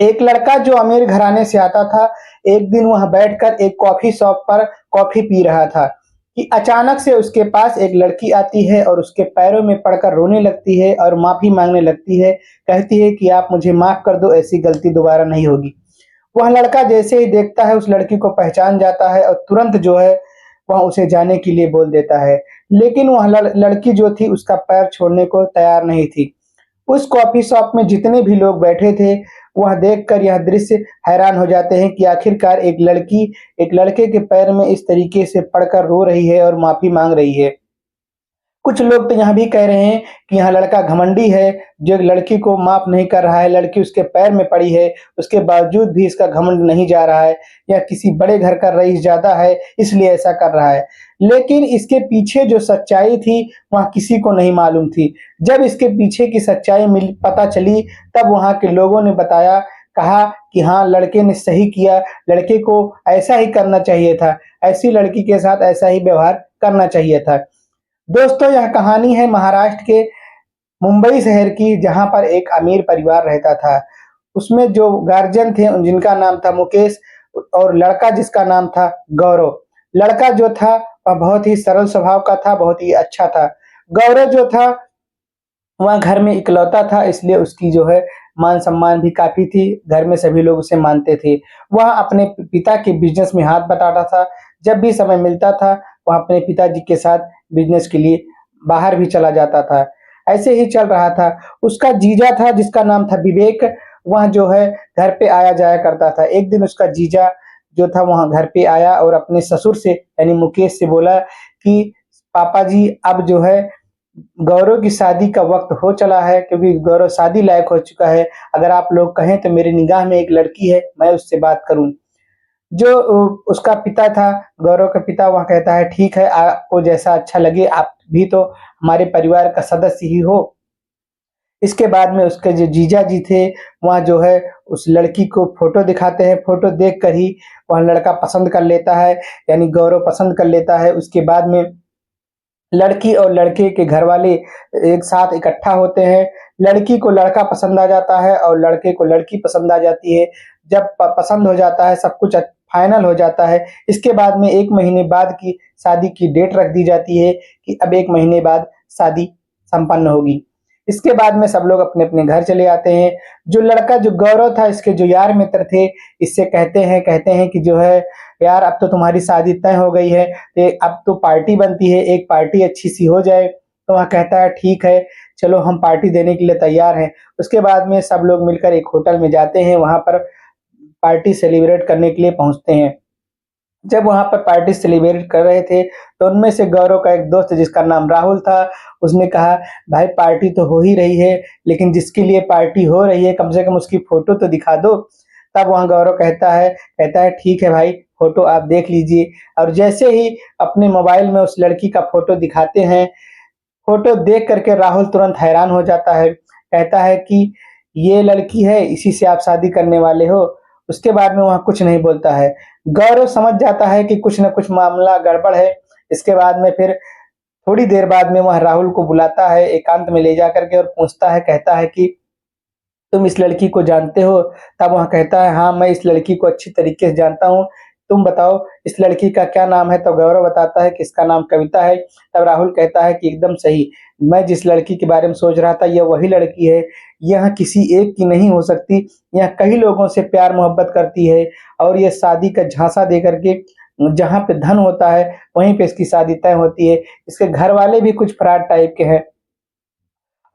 एक लड़का जो अमीर घराने से आता था, एक दिन वह बैठकर एक कॉफ़ी शॉप पर कॉफ़ी पी रहा था कि अचानक से उसके पास एक लड़की आती है और उसके पैरों में पड़कर रोने लगती है और माफ़ी माँगने लगती है। कहती है कि आप मुझे माफ़ कर दो, ऐसी गलती दोबारा नहीं होगी। वह लड़का जैसे ही देखता है, उस लड़की को पहचान जाता है और तुरंत जो है वह उसे जाने के लिए बोल देता है। लेकिन वह लड़की जो थी उसका पैर छोड़ने को तैयार नहीं थी। उस कॉफ़ी शॉप में जितने भी लोग बैठे थे, वह देखकर यह दृश्य हैरान हो जाते हैं कि आखिरकार एक लड़की एक लड़के के पैर में इस तरीके से पड़कर रो रही है और माफ़ी माँग रही है। कुछ लोग तो यह भी कह रहे हैं कि यह लड़का घमंडी है, जो एक लड़की को माफ़ नहीं कर रहा है, लड़की उसके पैर में पड़ी है, उसके बावजूद भी इसका घमंड नहीं जा रहा है, या किसी बड़े घर का रईस ज़्यादा है, इसलिए ऐसा कर रहा है। लेकिन इसके पीछे जो सच्चाई थी, वह किसी को नहीं मालूम थी। जब इसके पीछे की सच्चाई पता चली, तब वहाँ के लोगों ने बताया, कहा कि हाँ, लड़के ने सही किया, लड़के को ऐसा ही करना चाहिए था, ऐसी लड़की के साथ ऐसा ही व्यवहार करना चाहिए था। दोस्तों, यह कहानी है महाराष्ट्र के मुंबई शहर की, जहाँ पर एक अमीर परिवार रहता था। उसमें जो गार्जियन थे जिनका नाम था मुकेश और लड़का जिसका नाम था गौरव। लड़का जो था वह बहुत ही सरल स्वभाव का था, बहुत ही अच्छा था। गौरव जो था वह घर में इकलौता था, इसलिए उसकी जो है मान-सम्मान भी काफ़ी थी, घर में सभी लोग उसे मानते थे। वह अपने पिता के बिज़नेस में हाथ बटाता था, जब भी समय मिलता था, वह अपने पिताजी के साथ बिज़नेस के लिए बाहर भी चला जाता था। ऐसे ही चल रहा था, उसका जीजा था जिसका नाम था विवेक, वह जो है घर पे आया-जाया करता था। एक दिन उसका जीजा जो था वहाँ घर पे आया और अपने ससुर से यानी मुकेश से बोला कि पापा जी, अब जो है गौरव की शादी का वक़्त हो चला है, क्योंकि गौरव शादी लायक हो चुका है। अगर आप लोग कहें तो मेरी निगाह में एक लड़की है, मैं उससे बात करूँ। जो उसका पिता था, गौरव का पिता, वह कहता है ठीक है, आपको जैसा अच्छा लगे, आप भी तो हमारे परिवार का सदस्य ही हो। इसके बाद में उसके जो जीजा जी थे, वह जो है उस लड़की को फ़ोटो दिखाते हैं, फ़ोटो देखकर ही वह लड़का पसंद कर लेता है, यानी गौरव पसंद कर लेता है। उसके बाद में लड़की और लड़के के घरवाले एक साथ इकट्ठा होते हैं। लड़की को लड़का पसंद आ जाता है और लड़के को लड़की पसंद आ जाती है। जब पसंद हो जाता है, सब कुछ फाइनल हो जाता है। इसके बाद में 1 महीने बाद की शादी की डेट रख दी जाती है कि अब 1 महीने बाद शादी संपन्न होगी। इसके बाद में सब लोग अपने-अपने घर चले आते हैं। जो लड़का जो गौरव था, इसके जो यार मित्र थे, इससे कहते हैं कि जो है, यार अब तो तुम्हारी शादी तय हो गई है, अब तो पार्टी बनती है, एक पार्टी अच्छी-सी हो जाए। तो वह कहता है ठीक है, चलो हम पार्टी देने के लिए तैयार हैं। उसके बाद में सब लोग मिलकर एक होटल में जाते हैं, वहाँ पर पार्टी सेलिब्रेट करने के लिए पहुँचते हैं। जब वहाँ पर पार्टी सेलिब्रेट कर रहे थे, तो उनमें से गौरव का एक दोस्त जिसका नाम राहुल था, उसने कहा, भाई पार्टी तो हो ही रही है, लेकिन जिसके लिए पार्टी हो रही है, कम से कम उसकी फ़ोटो तो दिखा दो। तब वहाँ गौरव कहता है ठीक है भाई, फ़ोटो आप देख लीजिए। और जैसे ही अपने मोबाइल में उस लड़की का फ़ोटो दिखाते हैं, फ़ोटो देख कर के राहुल तुरंत हैरान हो जाता है। कहता है कि ये लड़की है, इसी से आप शादी करने वाले हो? उसके बाद में वहाँ कुछ नहीं बोलता है। गौरव समझ जाता है कि कुछ न कुछ मामला गड़बड़ है। इसके बाद में फिर थोड़ी देर बाद में वह राहुल को बुलाता है, एकांत में ले जाकर के और पूछता है, कहता है कि तुम इस लड़की को जानते हो? तब वह कहता है, हाँ, मैं इस लड़की को अच्छी तरीके से जानता हूँ। तुम बताओ इस लड़की का क्या नाम है? तो गौरव बताता है कि इसका नाम कविता है। तब राहुल कहता है कि एकदम सही, मैं जिस लड़की के बारे में सोच रहा था, यह वही लड़की है। यह किसी एक की नहीं हो सकती, यह कई लोगों से प्यार-मोहब्बत करती है और ये शादी का झांसा दे कर के जहाँ पे धन होता है, वहीं पे इसकी शादी तय होती है। इसके घरवाले भी कुछ फ्रॉड टाइप के हैं।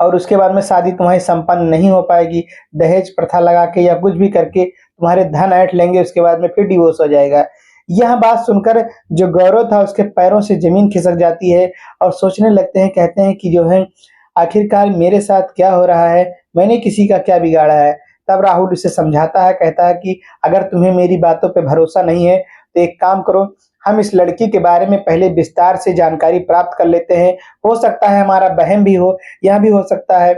और उसके बाद में शादी तुम्हारी संपन्न नहीं हो पाएगी। दहेज प्रथा लगा के या कुछ भी करके तुम्हारे धन ऐंठ लेंगे, उसके बाद में फिर डिवोर्स हो जाएगा। यह बात सुनकर जो गौरव था उसके पैरों से ज़मीन खिसक जाती है और सोचने लगते हैं, कहते हैं कि जो है, आखिरकार मेरे साथ क्या हो रहा है? मैंने किसी का क्या बिगाड़ा है? तब राहुल उसे समझाता है, कहता है कि अगर तुम्हें मेरी बातों पे भरोसा नहीं है, तो एक काम करो, हम इस लड़की के बारे में पहले विस्तार से जानकारी प्राप्त कर लेते हैं। हो सकता है हमारा वहम भी हो, यह भी हो सकता है,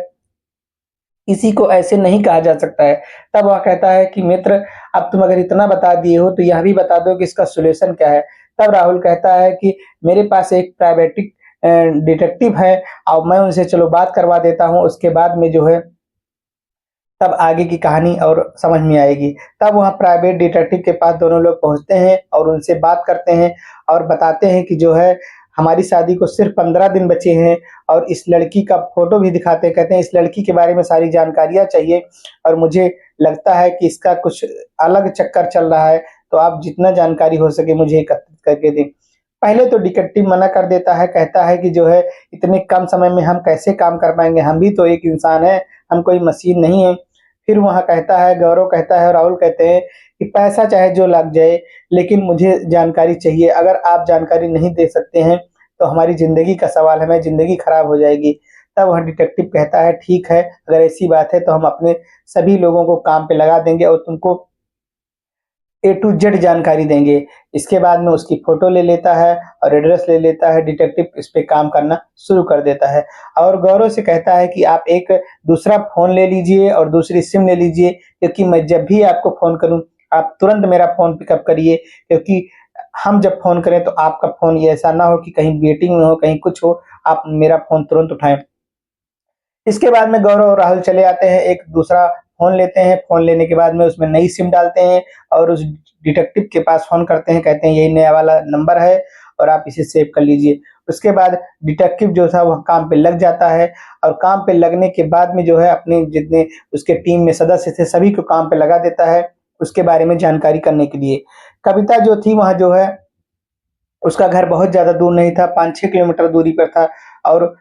किसी को ऐसे नहीं कहा जा सकता है। तब वह कहता है कि मित्र, अब तुम अगर इतना बता दिए हो तो यह भी बता दो कि इसका सॉल्यूशन क्या है? तब राहुल कहता है कि मेरे पास एक प्राइवेटिक डिटेक्टिव है और मैं उनसे चलो बात करवा देता हूँ, उसके बाद में जो है तब आगे की कहानी और समझ में आएगी। तब वहाँ प्राइवेट डिटेक्टिव के पास दोनों लोग पहुँचते हैं और उनसे बात करते हैं और बताते हैं कि जो है हमारी शादी को सिर्फ 15 दिन बचे हैं और इस लड़की का फ़ोटो भी दिखाते हैं। कहते हैं इस लड़की के बारे में सारी जानकारियाँ चाहिए और मुझे लगता है कि इसका कुछ अलग चक्कर चल रहा है, तो आप जितना जानकारी हो सके मुझे एकत्रित करके दें। पहले तो डिटेक्टिव मना कर देता है, कहता है कि जो है इतने कम समय में हम कैसे काम कर पाएँगे, हम भी तो एक इंसान हैं, हम कोई मशीन नहीं हैं। फिर वहाँ कहता है, गौरव कहता है और राहुल कहते हैं कि पैसा चाहे जो लग जाए, लेकिन मुझे जानकारी चाहिए। अगर आप जानकारी नहीं दे सकते हैं, तो हमारी ज़िंदगी का सवाल है, हमारी ज़िंदगी खराब हो जाएगी। तब वह डिटेक्टिव कहता है, ठीक है, अगर ऐसी बात है तो हम अपने सभी लोगों को काम पे लगा देंगे और तुमको ए टू जेड जानकारी देंगे। इसके बाद में उसकी फ़ोटो ले लेता है और एड्रेस ले लेता है, डिटेक्टिव इस पे काम करना शुरू कर देता है और गौरव से कहता है कि आप एक दूसरा फ़ोन ले लीजिए और दूसरी सिम ले लीजिए, क्योंकि मैं जब भी आपको फ़ोन करूँ, आप तुरंत मेरा फ़ोन पिकअप करिए, क्योंकि हम जब फ़ोन करें तो आपका फ़ोन ये ऐसा ना हो कि कहीं वेटिंग में हो, कहीं कुछ हो, आप मेरा फ़ोन तुरंत उठाएँ। इसके बाद में गौरव और राहुल चले आते हैं, एक दूसरा फ़ोन लेते हैं, फ़ोन लेने के बाद में उसमें नई सिम डालते हैं और उस डिटेक्टिव के पास फ़ोन करते हैं, कहते हैं यही नया वाला नंबर है और आप इसे सेव कर लीजिए। उसके बाद डिटेक्टिव जो था वह काम पे लग जाता है और काम पे लगने के बाद में जो है अपने जितने उसके टीम में सदस्य थे सभी को काम पे लगा देता है, उसके बारे में जानकारी करने के लिए। कविता जो थी वहाँ जो है उसका घर बहुत ज़्यादा दूर नहीं था, 5-6 किलोमीटर दूरी पर था और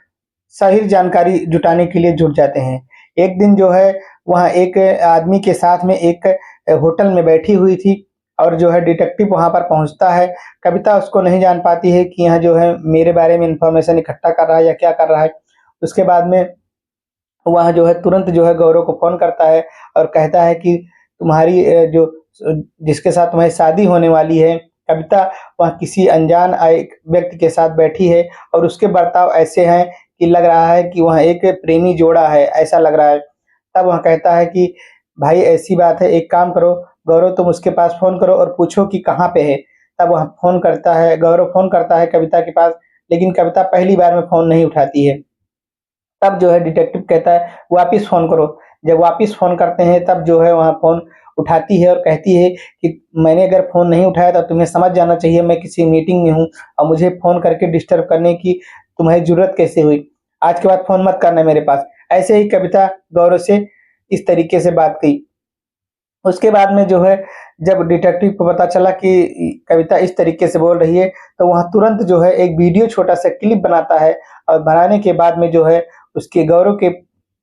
सही जानकारी जुटाने के लिए जुट जाते हैं। एक दिन जो है वहाँ एक आदमी के साथ में एक होटल में बैठी हुई थी और जो है डिटेक्टिव वहाँ पर पहुँचता है। कविता उसको नहीं जान पाती है कि यहाँ जो है मेरे बारे में इन्फॉर्मेशन इकट्ठा कर रहा है या क्या कर रहा है। उसके बाद में वहाँ जो है तुरंत जो है गौरव को फ़ोन करता है और कहता है कि तुम्हारी जिसके साथ तुम्हारी शादी होने वाली है, कविता वह किसी अनजान एक व्यक्ति के साथ बैठी है और उसके बर्ताव ऐसे हैं कि लग रहा है कि वह एक प्रेमी जोड़ा है, ऐसा लग रहा है। तब वह कहता है कि भाई ऐसी बात है, एक काम करो गौरव तुम उसके पास फ़ोन करो और पूछो कि कहाँ पे है। तब वह फ़ोन करता है, गौरव फ़ोन करता है कविता के पास, लेकिन कविता पहली बार में फ़ोन नहीं उठाती है। तब जो है डिटेक्टिव कहता है वापिस फ़ोन करो। जब वापिस फ़ोन करते हैं तब जो है वहाँ फ़ोन उठाती है और कहती है कि मैंने अगर फ़ोन नहीं उठाया तो तुम्हें समझ जाना चाहिए मैं किसी मीटिंग में हूँ और मुझे फ़ोन करके डिस्टर्ब करने की तुम्हें ज़रूरत कैसे हुई? आज के बाद फ़ोन मत करना मेरे पास। ऐसे ही कविता गौरव से इस तरीके से बात की। उसके बाद में जो है जब डिटेक्टिव को पता चला कि कविता इस तरीके से बोल रही है, तो वहाँ तुरंत जो है एक वीडियो छोटा-सा क्लिप बनाता है और बनाने के बाद में जो है उसके गौरव के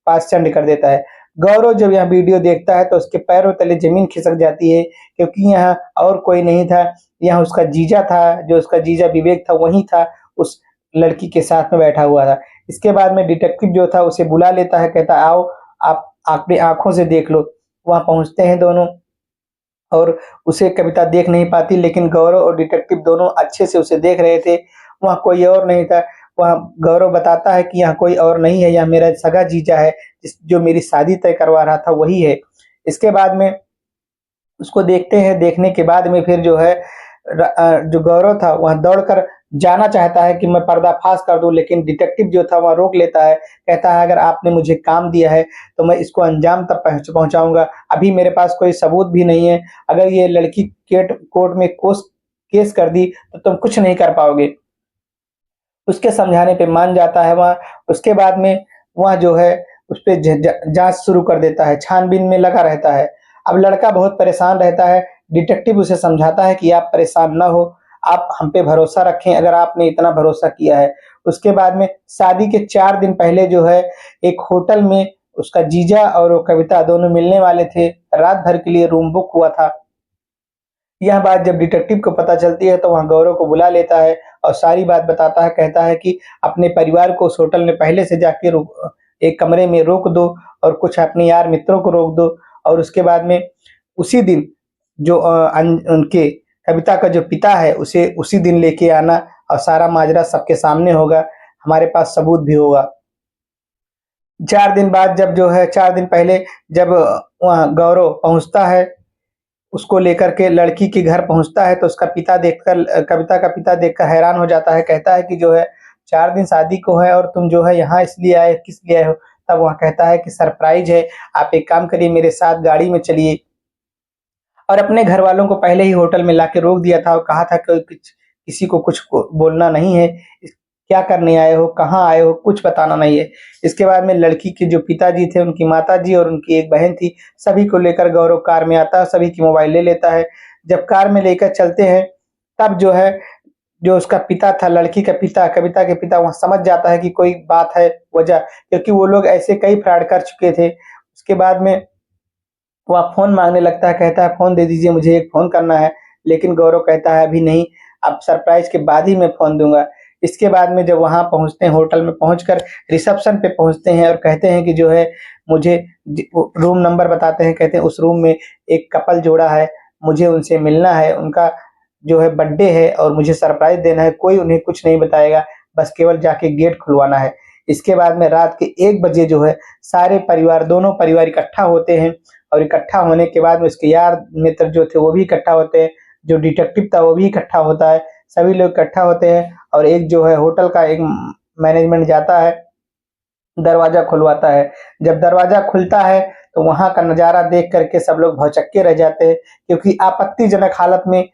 पास सेंड कर देता है। गौरव जब यह वीडियो देखता है तो उसके पैरों तले ज़मीन खिसक जाती है, क्योंकि यहाँ और कोई नहीं था, यहाँ उसका जीजा था, जो उसका जीजा विवेक था वही था, उस लड़की के साथ में बैठा हुआ था। इसके बाद में डिटेक्टिव जो था उसे बुला लेता है, कहता है आओ आप अपनी आँखों से देख लो। वहाँ पहुँचते हैं दोनों और उसे कविता देख नहीं पाती, लेकिन गौरव और डिटेक्टिव दोनों अच्छे से उसे देख रहे थे। वहाँ कोई और नहीं था। वहाँ गौरव बताता है कि यहाँ कोई और नहीं है, यह मेरा सगा जीजा है, जो मेरी शादी तय करवा रहा था वही है। इसके बाद में उसको देखते हैं, देखने के बाद में फिर जो है जो गौरव था वह दौड़कर जाना चाहता है कि मैं पर्दाफ़ाश कर दूँ, लेकिन डिटेक्टिव जो था वह रोक लेता है। कहता है अगर आपने मुझे काम दिया है तो मैं इसको अंजाम तक पहुँचाऊँगा। अभी मेरे पास कोई सबूत भी नहीं है। अगर ये लड़की केट कोर्ट में केस कर दी तो तुम कुछ नहीं कर पाओगे। उसके समझाने पे मान जाता है वह। उसके बाद में वह जो है उस पे ज ज जाँच शुरू कर देता है, छानबीन में लगा रहता है। अब लड़का बहुत परेशान रहता है, डिटेक्टिव उसे समझाता है कि आप परेशान ना हो, आप हम पे भरोसा रखें अगर आपने इतना भरोसा किया है। उसके बाद में शादी के 4 दिन पहले जो है एक होटल में उसका जीजा और वो कविता दोनों मिलने वाले थे, रात भर के लिए रूम बुक हुआ था। यह बात जब डिटेक्टिव को पता चलती है तो वह गौरव को बुला लेता है और सारी बात बताता है, कहता है कि अपने परिवार को उस होटल में पहले से जाके एक कमरे में रोक दो और कुछ अपने यार मित्रों को रोक दो और उसके बाद में उसी दिन जो उनके कविता का जो पिता है उसे उसी दिन लेके आना और सारा माजरा सबके सामने होगा, हमारे पास सबूत भी होगा। 4 दिन बाद जब जो है 4 दिन पहले जब वहाँ गौरव पहुँचता है उसको लेकर के लड़की के घर पहुँचता है तो उसका पिता देखकर कविता का पिता देखकर हैरान हो जाता है, कहता है कि जो है 4 दिन शादी को है और तुम जो है यहाँ इसलिए आए, किस लिए आए हो? तब वह कहता है कि सरप्राइज़ है, आप एक काम करिए मेरे साथ गाड़ी में चलिए। और अपने घरवालों को पहले ही होटल में लाके रोक दिया था और कहा था कि किसी को कुछ बोलना नहीं है। क्या करने आए हो, कहाँ आए हो, कुछ बताना नहीं है। इसके बाद में लड़की के जो पिताजी थे, उनकी माताजी और उनकी एक बहन थी, सभी को लेकर गौरव कार में आता है, सभी की मोबाइल ले लेता है। जब कार में लेकर चलते हैं, तब जो है, जो उसका पिता था, लड़की का पिता, कविता के पिता, वहाँ समझ जाता है कि कोई बात है, वजह, क्योंकि वो लोग ऐसे कई फ्रॉड कर चुके थे। उसके बाद में वह फ़ोन माँगने लगता है, कहता है फ़ोन दे दीजिए, मुझे एक फ़ोन करना है। लेकिन गौरव कहता है अभी नहीं, अब सरप्राइज़ के बाद ही मैं फ़ोन दूँगा। इसके बाद में जब वहाँ पहुँचते हैं, होटल में पहुँचकर रिसेप्शन पे पहुँचते हैं और कहते हैं कि जो है मुझे वो रूम नंबर बताते हैं, कहते हैं उस रूम में एक कपल जोड़ा है, मुझे उनसे मिलना है, उनका जो है बर्थडे है और मुझे सरप्राइज़ देना है, कोई उन्हें कुछ नहीं बताएगा, बस केवल जाके गेट खुलवाना है। इसके बाद में रात के 1 बजे जो है सारे परिवार, दोनों परिवार इकट्ठा होते हैं और इकट्ठा होने के बाद में उसके यार मित्र जो थे वो भी इकट्ठा होते हैं, जो डिटेक्टिव था वो भी इकट्ठा होता है, सभी लोग इकट्ठा होते हैं और एक जो है होटल का एक मैनेजमेंट जाता है, दरवाज़ा खुलवाता है। जब दरवाज़ा खुलता है तो वहाँ का नज़ारा देख कर के सब लोग भौचक्के रह जाते हैं, क्योंकि आपत्तिजनक हालत में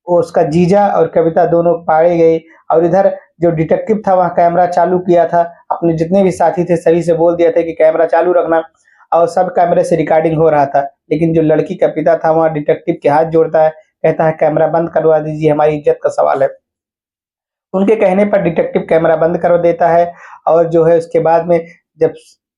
वो उसका जीजा और कविता दोनों पाए गए। और इधर जो डिटेक्टिव था वहाँ कैमरा चालू किया था, अपने जितने भी साथी थे सभी से बोल दिया था कि कैमरा चालू रखना, और सब कैमरे से रिकॉर्डिंग हो रहा था। लेकिन जो लड़की का पिता था वहाँ डिटेक्टिव के हाथ जोड़ता है, कहता है कैमरा बंद करवा दीजिए, हमारी इज़्ज़त का सवाल है। उनके कहने पर डिटेक्टिव कैमरा बंद कर देता है और जो है उसके बाद में जब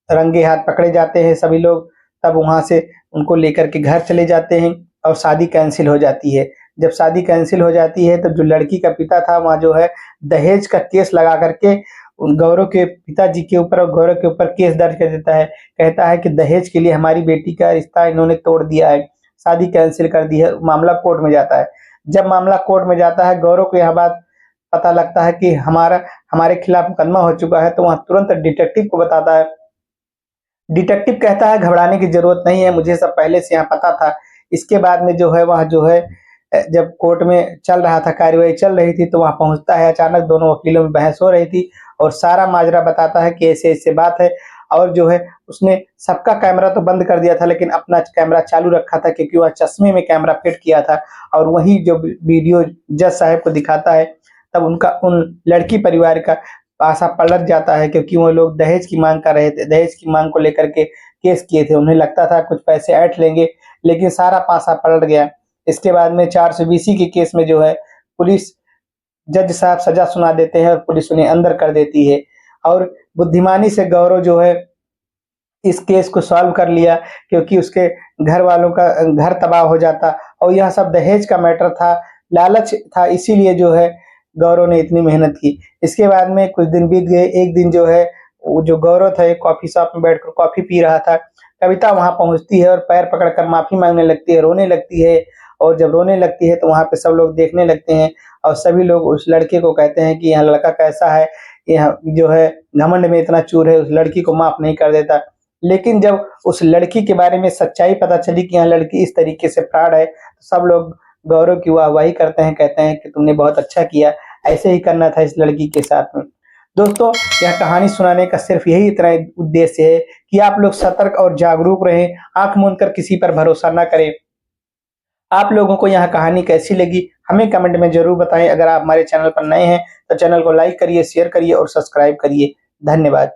रंगे हाथ पकड़े जाते हैं सभी लोग, तब वहाँ से उनको लेकर के घर चले जाते हैं और शादी कैंसल हो जाती है। जब शादी कैंसल हो जाती है, तब जो लड़की का पिता था वहाँ जो है दहेज का केस लगा करके उन गौरव के पिताजी के ऊपर और गौरव के ऊपर केस दर्ज कर देता है। कहता है कि दहेज के लिए हमारी बेटी का रिश्ता इन्होंने तोड़ दिया है, शादी कैंसल कर दी है। मामला कोर्ट में जाता है। जब मामला कोर्ट में जाता है, गौरव को यह बात पता लगता है कि हमारे खिलाफ मुकदमा हो चुका है, तो वहाँ तुरंत डिटेक्टिव को बताता है। डिटेक्टिव कहता है घबराने की ज़रूरत नहीं है, मुझे सब पहले से यहाँ पता था। इसके बाद में जो है वह जो है जब कोर्ट में चल रहा था, कार्यवाही चल रही थी, तो वहाँ पहुँचता है। अचानक दोनों वकीलों में बहस हो रही थी और सारा माजरा बताता है कि ऐसे-ऐसे बात है। और जो है उसने सबका कैमरा तो बंद कर दिया था, लेकिन अपना कैमरा चालू रखा था, क्योंकि वह चश्मे में कैमरा फिट किया था। और वही जो वीडियो जज साहब को दिखाता है, तब उनका उन लड़की परिवार का पासा पलट जाता है, क्योंकि वो लोग दहेज की माँग कर रहे थे। दहेज की माँग को लेकर के केस किए थे। उन्हें लगता था कुछ पैसे ऐंठ लेंगे, लेकिन सारा पासा पलट गया। इसके बाद में 420 के केस में जो है पुलिस, जज साहब सज़ा सुना देते हैं और पुलिस उन्हें अंदर कर देती है। और बुद्धिमानी से गौरव जो है इस केस को सॉल्व कर लिया, क्योंकि उसके घर वालों का घर तबाह हो जाता और यह सब दहेज का मैटर था, लालच था, इसीलिए जो है गौरव ने इतनी मेहनत की। इसके बाद में कुछ दिन बीत गए। एक दिन जो है वो जो गौरव था एक कॉफ़ी शॉप में बैठकर कॉफ़ी पी रहा था। कविता वहाँ पहुँचती है और पैर पकड़कर माफ़ी माँगने लगती है, रोने लगती है। और जब रोने लगती है तो वहाँ पे सब लोग देखने लगते हैं और सभी लोग उस लड़के को कहते हैं कि यह लड़का कैसा है, यह जो है घमंड में इतना चूर है, उस लड़की को माफ़ नहीं कर देता। लेकिन जब उस लड़की के बारे में सच्चाई पता चली कि यह लड़की इस तरीके से फ्रॉड है, तो सब लोग गौरव की वाहवाही करते हैं, कहते हैं कि तुमने बहुत अच्छा किया, ऐसे ही करना था इस लड़की के साथ में। दोस्तों, यह कहानी सुनाने का सिर्फ़ यही इतना उद्देश्य है कि आप लोग सतर्क और जागरूक रहें, आँख मूंद कर किसी पर भरोसा ना करें। आप लोगों को यह कहानी कैसी लगी, हमें कमेंट में ज़रूर बताएँ। अगर आप हमारे चैनल पर नए हैं, तो चैनल को लाइक करिए, शेयर करिए और सब्सक्राइब करिए। धन्यवाद।